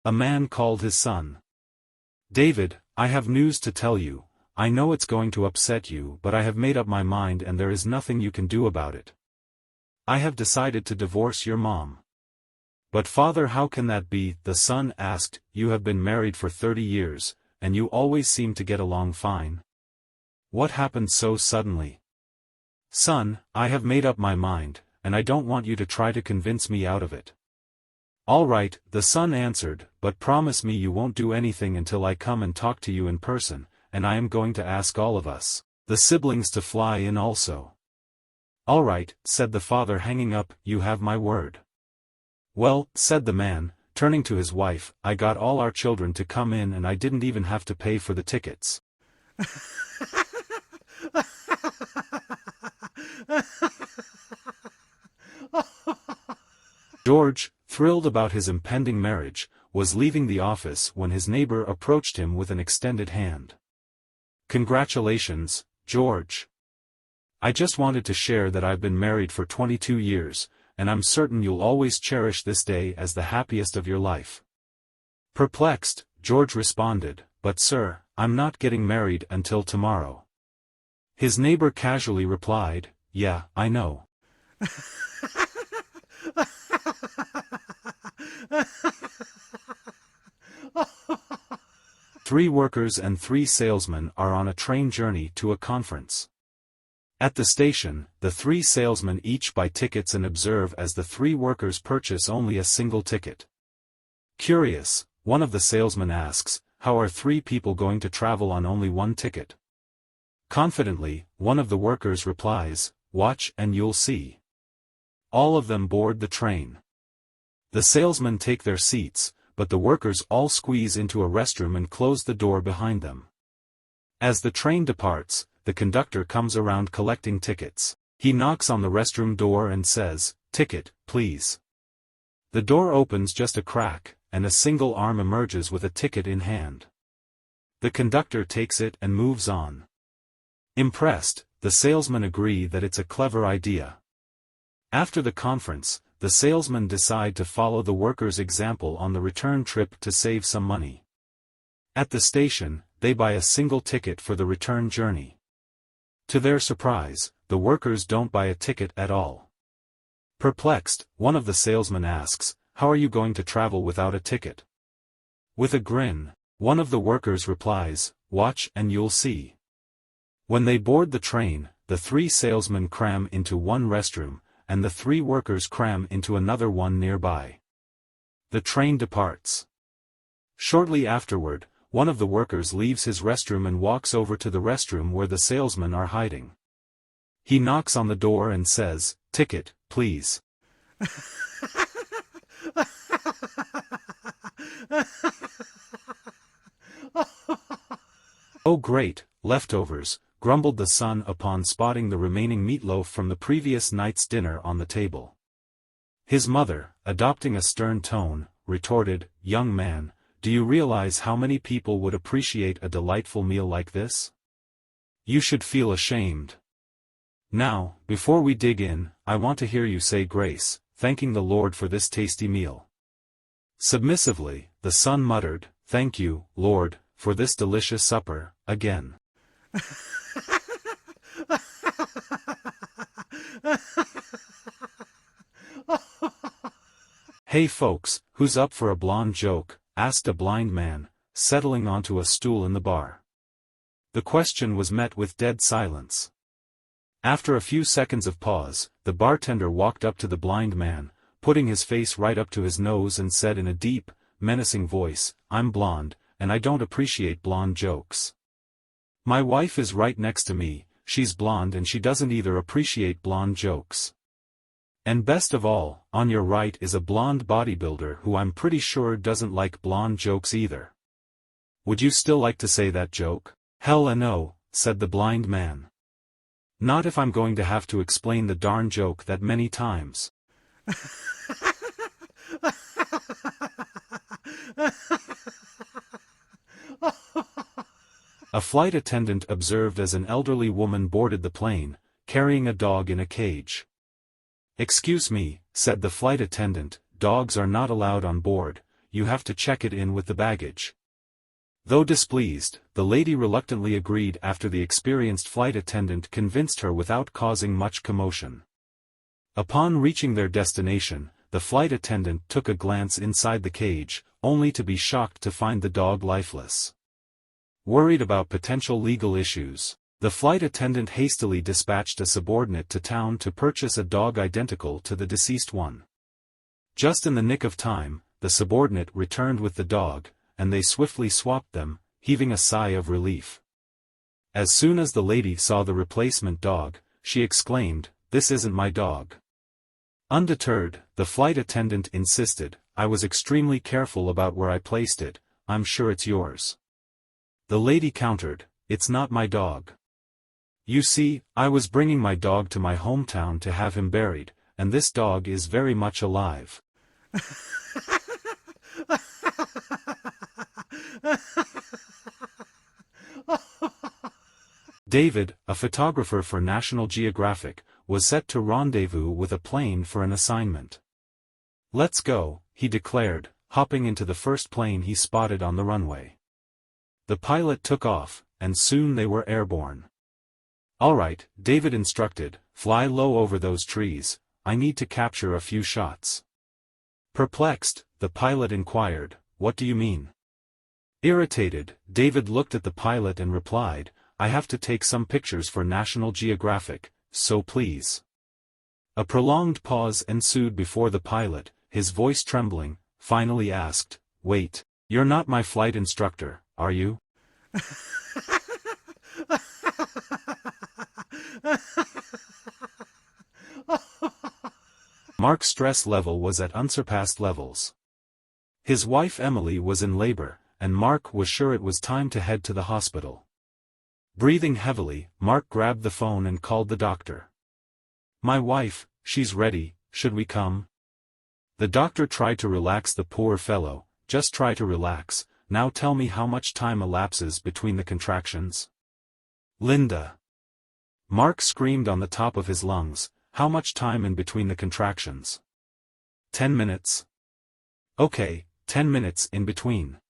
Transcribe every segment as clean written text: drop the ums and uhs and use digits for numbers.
A man called his son. David, I have news to tell you. I know it's going to upset you, but I have made up my mind and there is nothing you can do about it. I have decided to divorce your mom. But father, how can that be? The son asked. You have been married for 30 years, and you always seem to get along fine. What happened so suddenly? Son, I have made up my mind, and I don't want you to try to convince me out of it. All right, the son answered, but promise me you won't do anything until I come and talk to you in person, and I am going to ask all of us, the siblings, to fly in also. All right, said the father, hanging up, you have my word. Well, said the man, turning to his wife, I got all our children to come in and I didn't even have to pay for the tickets. George, thrilled about his impending marriage, was leaving the office when his neighbor approached him with an extended hand. Congratulations, George. I just wanted to share that I've been married for 22 years, and I'm certain you'll always cherish this day as the happiest of your life. Perplexed, George responded, but sir, I'm not getting married until tomorrow. His neighbor casually replied, yeah, I know. Three workers and three salesmen are on a train journey to a conference. At the station, the three salesmen each buy tickets and observe as the three workers purchase only a single ticket. Curious, one of the salesmen asks, how are three people going to travel on only one ticket? Confidently, one of the workers replies, watch and you'll see. All of them board the train. The salesmen take their seats, but the workers all squeeze into a restroom and close the door behind them. As the train departs, the conductor comes around collecting tickets. He knocks on the restroom door and says, ticket, please. The door opens just a crack, and a single arm emerges with a ticket in hand. The conductor takes it and moves on. Impressed, the salesmen agree that it's a clever idea. After the conference, the salesmen decide to follow the workers' example on the return trip to save some money. At the station, they buy a single ticket for the return journey. To their surprise, the workers don't buy a ticket at all. Perplexed, one of the salesmen asks, how are you going to travel without a ticket? With a grin, one of the workers replies, watch and you'll see. When they board the train, the three salesmen cram into one restroom, and the three workers cram into another one nearby. The train departs. Shortly afterward, one of the workers leaves his restroom and walks over to the restroom where the salesmen are hiding. He knocks on the door and says, ticket, please. Oh great, leftovers, grumbled the son upon spotting the remaining meatloaf from the previous night's dinner on the table. His mother, adopting a stern tone, retorted, young man, do you realize how many people would appreciate a delightful meal like this? You should feel ashamed. Now, before we dig in, I want to hear you say grace, thanking the Lord for this tasty meal. Submissively, the son muttered, thank you, Lord, for this delicious supper, again. Hey folks, who's up for a blonde joke? Asked a blind man, settling onto a stool in the bar. The question was met with dead silence. After a few seconds of pause, the bartender walked up to the blind man, putting his face right up to his nose and said in a deep, menacing voice, I'm blonde, and I don't appreciate blonde jokes. My wife is right next to me, she's blonde and she doesn't either appreciate blonde jokes. And best of all, on your right is a blonde bodybuilder who I'm pretty sure doesn't like blonde jokes either. Would you still like to say that joke? Hell no, said the blind man. Not if I'm going to have to explain the darn joke that many times. A flight attendant observed as an elderly woman boarded the plane, carrying a dog in a cage. Excuse me, said the flight attendant, dogs are not allowed on board, you have to check it in with the baggage. Though displeased, the lady reluctantly agreed after the experienced flight attendant convinced her without causing much commotion. Upon reaching their destination, the flight attendant took a glance inside the cage, only to be shocked to find the dog lifeless. Worried about potential legal issues, the flight attendant hastily dispatched a subordinate to town to purchase a dog identical to the deceased one. Just in the nick of time, the subordinate returned with the dog, and they swiftly swapped them, heaving a sigh of relief. As soon as the lady saw the replacement dog, she exclaimed, "This isn't my dog." Undeterred, the flight attendant insisted, "I was extremely careful about where I placed it, I'm sure it's yours." The lady countered, "It's not my dog. You see, I was bringing my dog to my hometown to have him buried, and this dog is very much alive." David, a photographer for National Geographic, was set to rendezvous with a plane for an assignment. "Let's go," he declared, hopping into the first plane he spotted on the runway. The pilot took off, and soon they were airborne. "All right," David instructed, "fly low over those trees, I need to capture a few shots." Perplexed, the pilot inquired, "What do you mean?" Irritated, David looked at the pilot and replied, "I have to take some pictures for National Geographic, so please." A prolonged pause ensued before the pilot, his voice trembling, finally asked, "Wait, you're not my flight instructor, are you?" Mark's stress level was at unsurpassed levels. His wife Emily was in labor, and Mark was sure it was time to head to the hospital. Breathing heavily, Mark grabbed the phone and called the doctor. "My wife, she's ready, should we come?" The doctor tried to relax the poor fellow. "Just try to relax, now tell me how much time elapses between the contractions." "Linda!" Mark screamed on the top of his lungs, "How much time in between the contractions?" 10 minutes. "Okay, 10 minutes in between."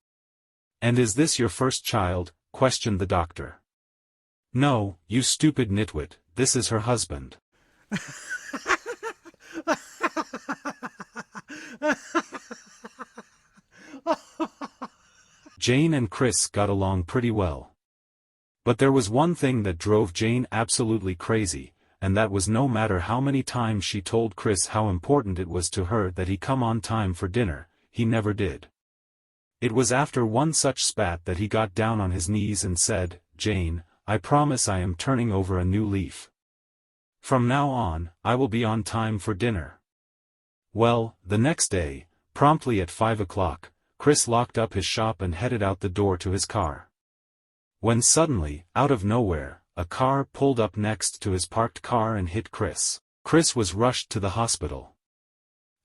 "And is this your first child?" questioned the doctor. "No, you stupid nitwit, this is her husband." Jane and Chris got along pretty well. But there was one thing that drove Jane absolutely crazy, and that was no matter how many times she told Chris how important it was to her that he come on time for dinner, he never did. It was after one such spat that he got down on his knees and said, "Jane, I promise I am turning over a new leaf. From now on, I will be on time for dinner." Well, the next day, promptly at 5 o'clock, Chris locked up his shop and headed out the door to his car. When suddenly, out of nowhere, a car pulled up next to his parked car and hit Chris. Chris was rushed to the hospital.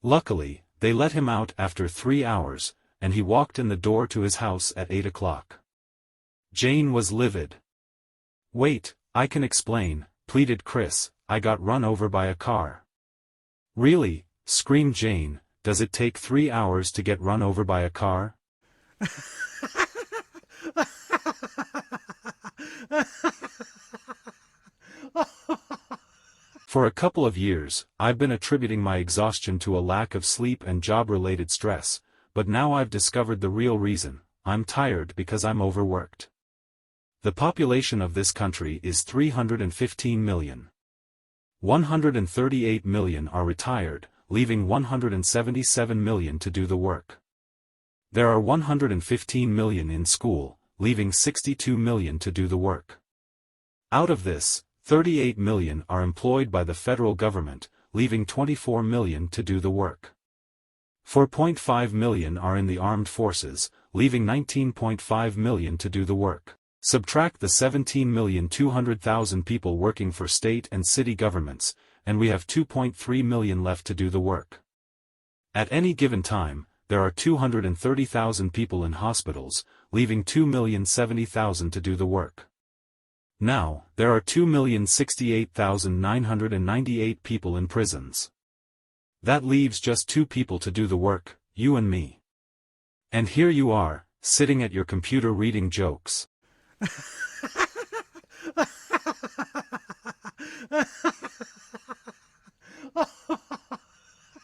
Luckily, they let him out after 3 hours, and he walked in the door to his house at 8 o'clock. Jane was livid. "Wait, I can explain," pleaded Chris, "I got run over by a car." "Really?" screamed Jane, "does it take 3 hours to get run over by a car?" For a couple of years, I've been attributing my exhaustion to a lack of sleep and job-related stress, but now I've discovered the real reason: I'm tired because I'm overworked. The population of this country is 315 million. 138 million are retired, leaving 177 million to do the work. There are 115 million in school, leaving 62 million to do the work. Out of this, 38 million are employed by the federal government, leaving 24 million to do the work. 4.5 million are in the armed forces, leaving 19.5 million to do the work. Subtract the 17,200,000 people working for state and city governments, and we have 2.3 million left to do the work. At any given time, there are 230,000 people in hospitals, leaving 2,070,000 to do the work. Now, there are 2,068,998 people in prisons. That leaves just 2 people to do the work, you and me. And here you are, sitting at your computer reading jokes.